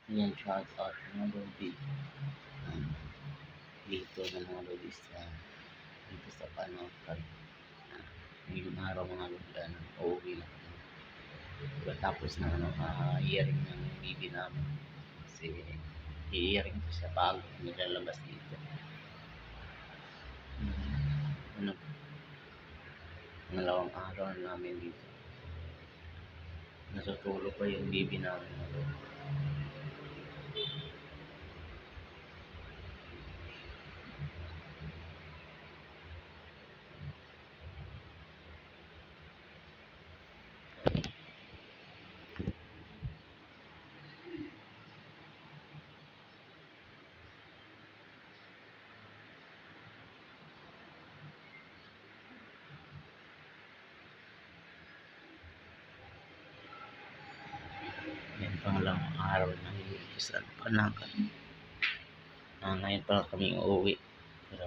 Yan, shout out mga lodi. Um, dito ng mga lodi dito sa Panakan. Ngayong araw mga lodi, uuwi lang. Pagkatapos na hearing ng bibi namin. Kasi i-hearing ko siya bago nilalabas dito. Ano, Malawang araw na namin dito. Natutulog pa yung bibi namin. Yan pangalawang araw na hindi sa Panakan. Ngayon pa kami uuwi. Pero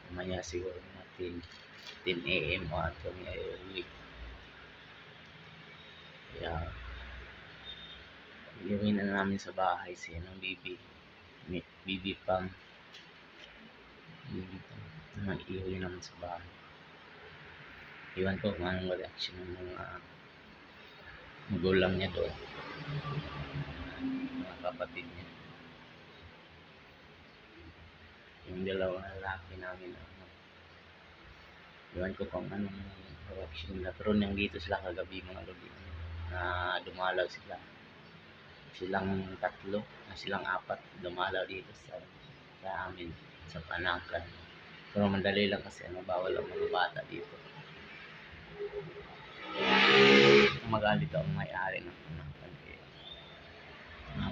mamaya siguro natin 10 AM at kami ay uuwi. Kaya iuwi na namin sa bahay si bibi. Bibi pang iuwi naman sa bahay. Iwan ko kung anong reaction ng mga magulang niya doon, mga kapatid niya. Yung dalawang lalaki namin, iwan ko kung anong reaction nila. Pero nandito sila kagabi mga gabi na dumalaw silang tatlo, silang apat dumalaw dito sa amin sa Panakan. Pero mandali lang kasi bawal ang mga bata dito. Magalit ang may-ari ng Panakan.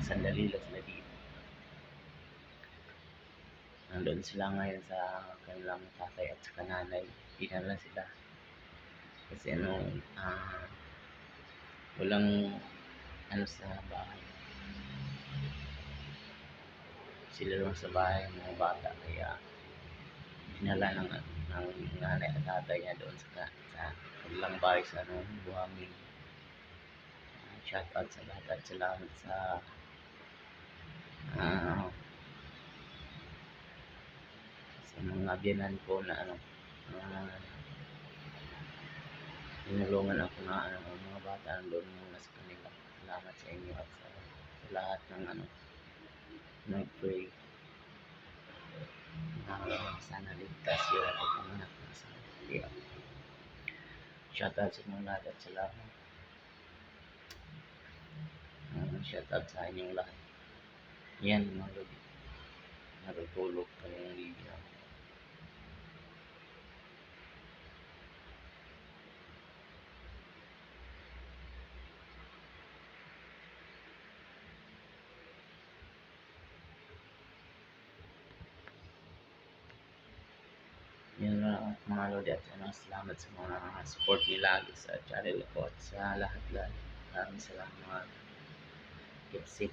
Sandali lang sila dito. Nandun sila ngayon sa kanilang tatay at saka nanay. Dinala sila. Kasi walang sa bahay. Sila lang sa bahay ng mga bata. Kaya dinala ng nanay at tatay niya doon sa kanilang bahay sa Buhangin. Shout out sa lahat at salamat sa mga biyanan ko na tinulungan ako na mga bata doon muna sa kanila. Salamat sa inyo at sa lahat ng nag-pray na sana ligtas yung anak na sa kaya shout out sa mga lahat at salamat. Shout out sa inyong lahat. Yan mga lodi, natutulog pa yung video. Yun lang mga lodi at salamat sa mga support nila sa channel ko at sa lahat. Maraming salamat. Keep safe.